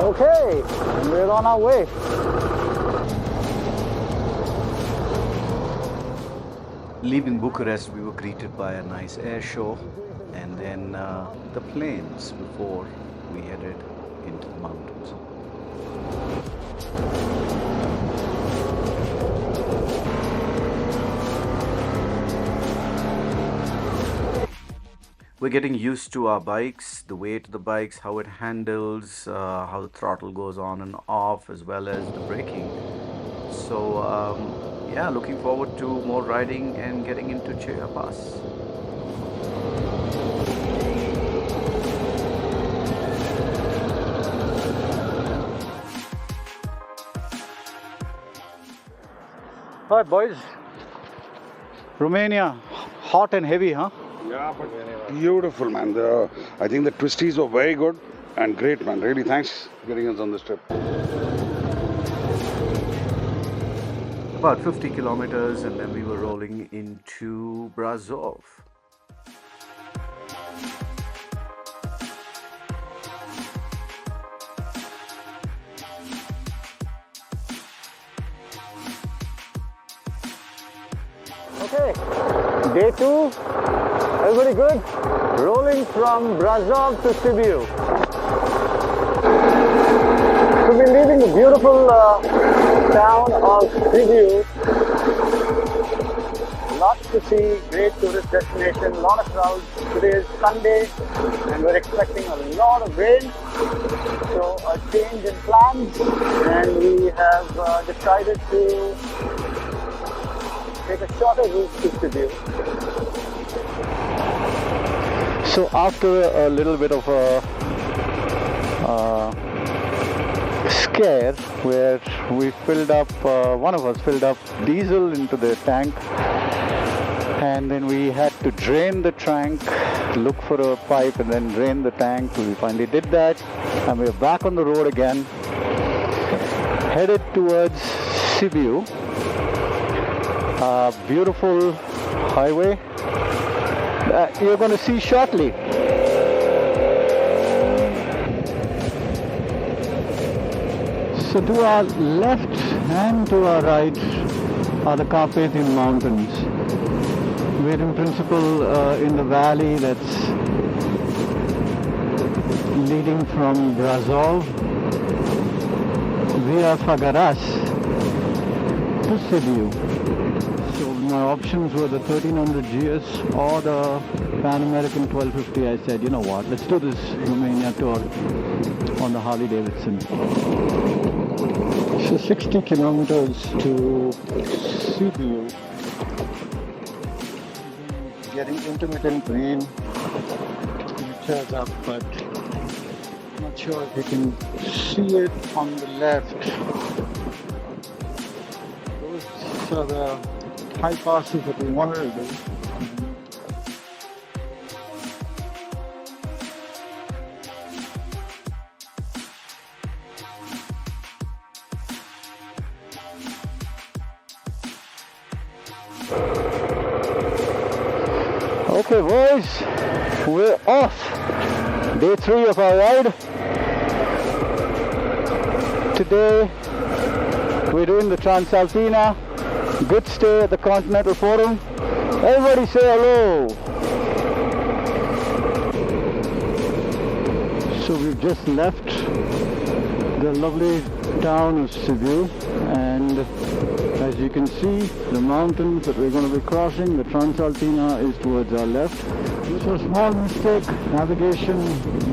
Okay, and we're on our way. Leaving Bucharest, we were greeted by a nice air show and then the plains before we headed into the mountains. We're getting used to our bikes, the weight of the bikes, how it handles, how the throttle goes on and off, as well as the braking. So yeah, looking forward to more riding and getting into Chiapas. All right, boys. Romania, hot and heavy, huh? Yeah, but beautiful, man. I think the twisties were very good and great, man. Really, thanks for getting us on this trip. About 50 kilometers and then we were rolling into Brazov. Okay, day 2, everybody good? Rolling from Brazov to Sibiu. So we're leaving the beautiful town of Sibiu. Lots to see, great tourist destination, lot of crowds. Today is Sunday and we're expecting a lot of rain. So a change in plans and we have decided to take a shorter route to Sibiu. So after a little bit of a scare where we filled up, one of us filled up diesel into the tank and then we had to drain the tank, look for a pipe and then drain the tank. We finally did that and we're back on the road again, headed towards Sibiu. Beautiful highway you're going to see shortly. So to our left and to our right are the Carpathian Mountains. We're in principle in the valley that's leading from Brazov via Făgăraș to Sibiu. My options were the 1300 GS or the Pan American 1250. I said, you know what, let's do this Romania tour on the Harley Davidson. So 60 kilometers to Sibiu. Getting intermittent rain. Meters up, but not sure if you can see it on the left. Those are the high passes that we wanted to do. Okay boys, we're off. Day 3 of our ride. Today we're doing the Transalpina. Good stay at the Continental Forum. Everybody say hello. So we've just left the lovely town of Sibiu and as you can see the mountains that we're going to be crossing, the Transalpina is towards our left. This was a small mistake. Navigation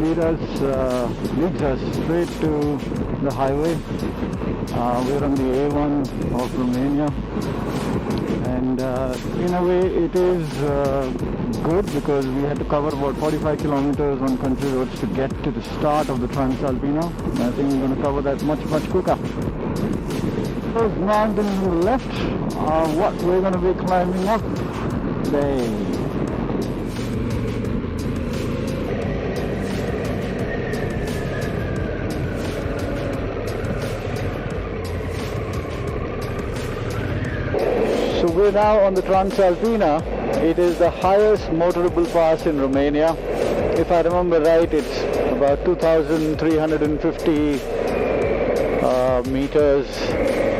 leads us straight to the highway. We're on the A1 of Romania and in a way it is good because we had to cover about 45 kilometers on country roads to get to the start of the Transalpina. I think we're going to cover that much quicker. Those mountains on the left are what we're going to be climbing up today. So we're now on the Transalpina. It is the highest motorable pass in Romania. If I remember right, it's about 2,350 meters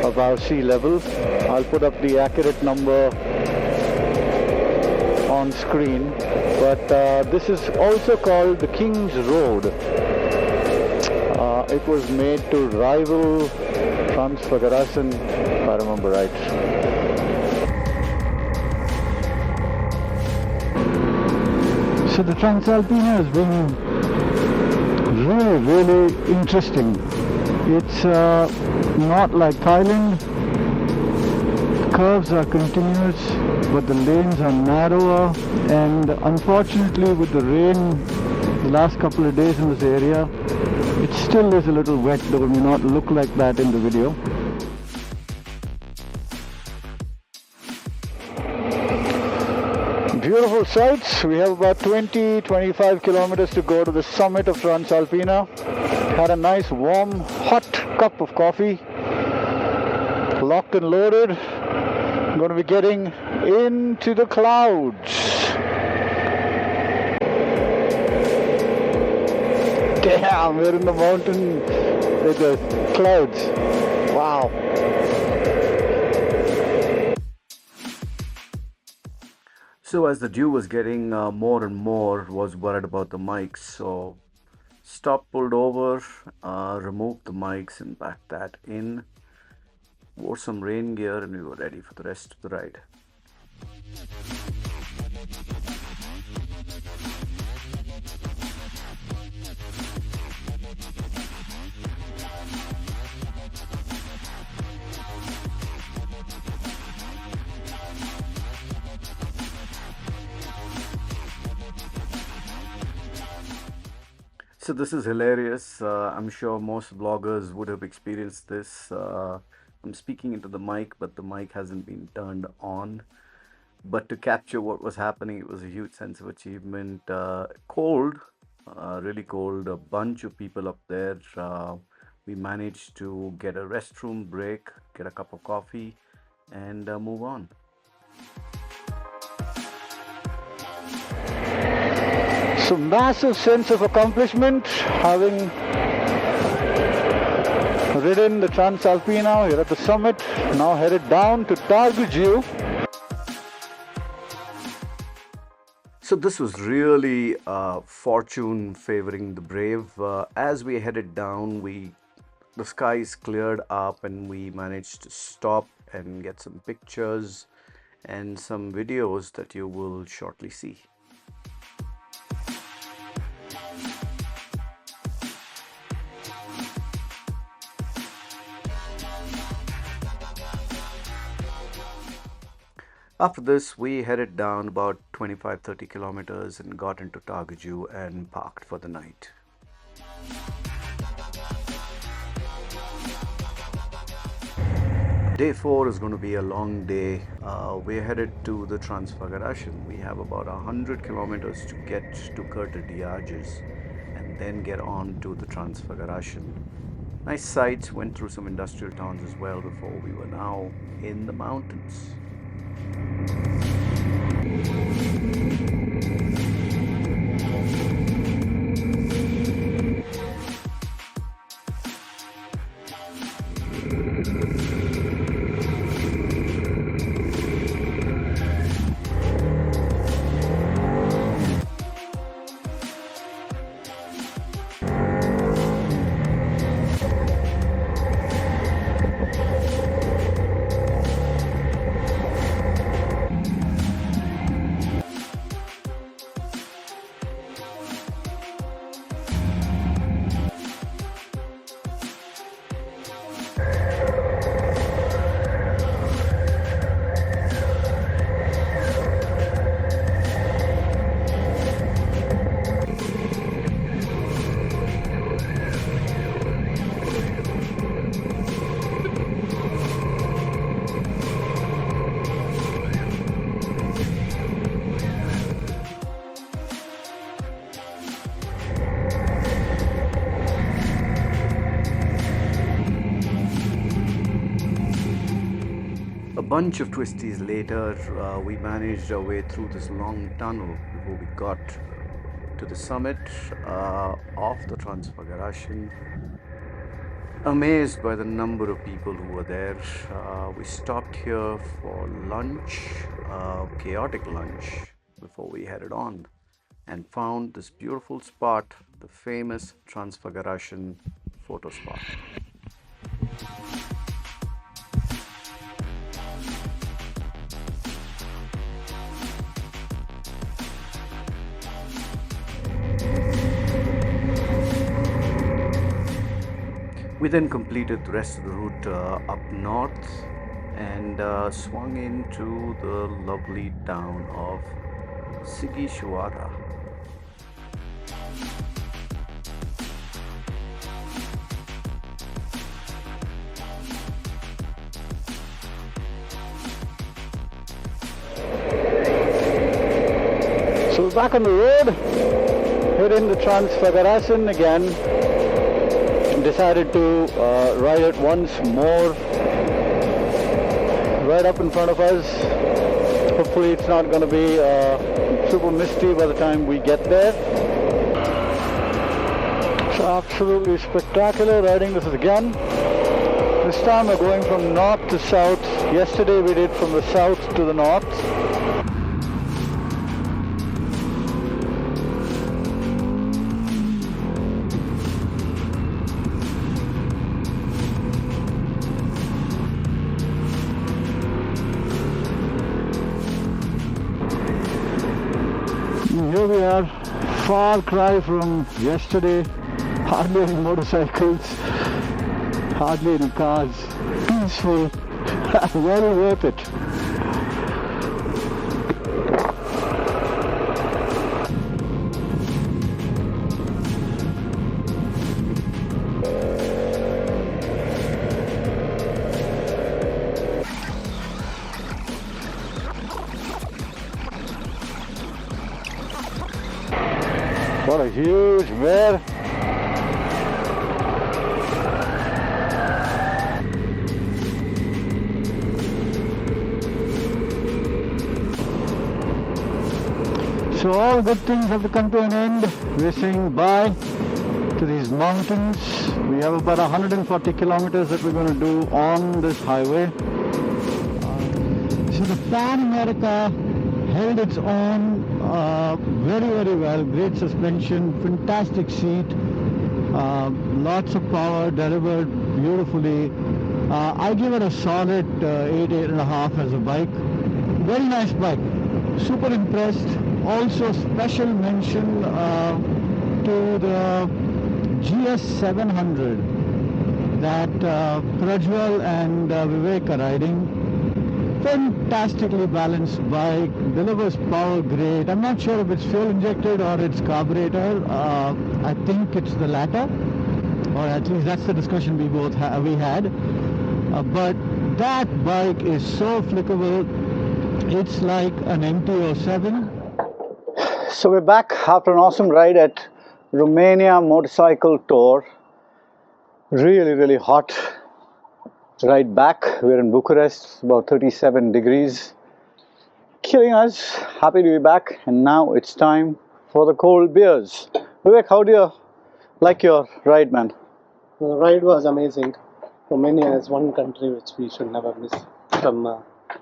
above sea level. I'll put up the accurate number on screen, but this is also called the King's Road. It was made to rival Transfagarasan, if I remember right. So the Transalpina has been really interesting. It's not like Thailand. Curves are continuous, but the lanes are narrower, and unfortunately with the rain the last couple of days in this area, it still is a little wet, though it may not look like that in the video. Beautiful sights. We have about 20-25 kilometers to go to the summit of Transalpina. Had a nice warm hot cup of coffee, locked and loaded. I'm going to be getting into the clouds. Damn, we're in the mountain with the clouds. Wow. So as the dew was getting more and more, was worried about the mics, so stopped, pulled over, removed the mics and packed that in, wore some rain gear, and we were ready for the rest of the ride. So this is hilarious. I'm sure most vloggers would have experienced this. I'm speaking into the mic, but the mic hasn't been turned on. But to capture what was happening, it was a huge sense of achievement. Cold, really cold, a bunch of people up there. We managed to get a restroom break, get a cup of coffee, and move on. So massive sense of accomplishment, having ridden the Transalpina. We're at the summit, now headed down to Sibiu. So this was really fortune favoring the brave. As we headed down, the skies cleared up and we managed to stop and get some pictures and some videos that you will shortly see. After this, we headed down about 25-30 kilometers and got into Sibiu and parked for the night. Day 4 is going to be a long day. We're headed to the Transfagarasan. We have about 100 kilometers to get to Diages and then get on to the Transfagarasan. Nice sights, went through some industrial towns as well before we were now in the mountains. Bunch of twisties later, we managed our way through this long tunnel before we got to the summit of the Transfagarasan. amazed by the number of people who were there. We stopped here for lunch, chaotic lunch, before we headed on, and found this beautiful spot, the famous Transfagarasan photo spot. We then completed the rest of the route up north and swung into the lovely town of Sibiu. So we're back on the road, heading to Transfagarasan again. Decided to ride it once more, right up in front of us. Hopefully it's not going to be super misty by the time we get there. It's absolutely spectacular riding this again. This time we're going from north to south. Yesterday we did from the south to the north. Here we are, far cry from yesterday. Hardly any motorcycles, hardly any cars. Peaceful, very worth it. What a huge mare. So all good things have to come to an end. We're saying bye to these mountains. We have about 140 kilometers that we're going to do on this highway. So the Pan America held its own very well. Great suspension, fantastic seat, lots of power, delivered beautifully. I give it a solid 8.5 as a bike. Very nice bike, super impressed. Also special mention to the GS700 that Prajwal and Vivek are riding. Fantastically balanced bike, delivers power great. I'm not sure if it's fuel injected or it's carburetor. I think it's the latter, or at least that's the discussion we had. But that bike is so flickable. It's like an MT-07. So we're back after an awesome ride at Romania Motorcycle Tour. Really hot. Right back, we're in Bucharest, about 37 degrees, killing us. Happy to be back, and now it's time for the cold beers. Vivek, how do you like your ride, man? The ride was amazing. Romania is one country which we should never miss from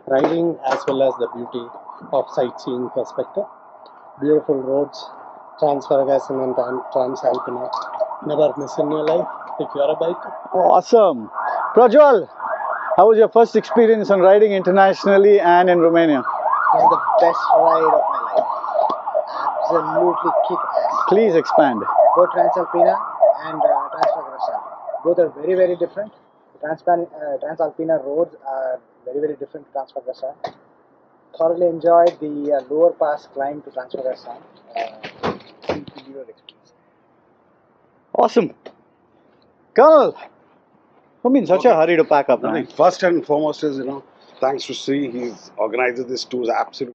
riding as well as the beauty of sightseeing perspective. Beautiful roads, Transfagarasan and Transalpina. Never miss in your life if you're a biker. Awesome. Prajwal, how was your first experience on riding internationally and in Romania? This is the best ride of my life. Absolutely kick-ass. Please expand. Both Transalpina and Transfagarasan. Both are very different. Transalpina roads are very different to Transfagarasan. Thoroughly enjoyed the lower pass climb to Transfagarasan. Experience. Awesome. Colonel, who's in such a hurry to pack up? Man? First and foremost is, thanks to Sri, he's organized this tour absolutely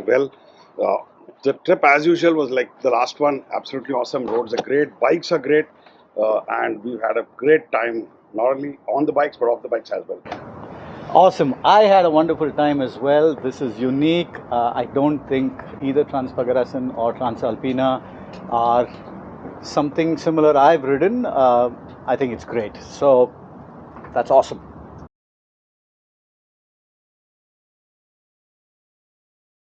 well. The trip as usual was like the last one, absolutely awesome. Roads are great, bikes are great, and we've had a great time, not only on the bikes but off the bikes as well. Awesome. I had a wonderful time as well. This is unique. I don't think either Transfagarasan or Transalpina are something similar I've ridden, I think it's great. So that's awesome.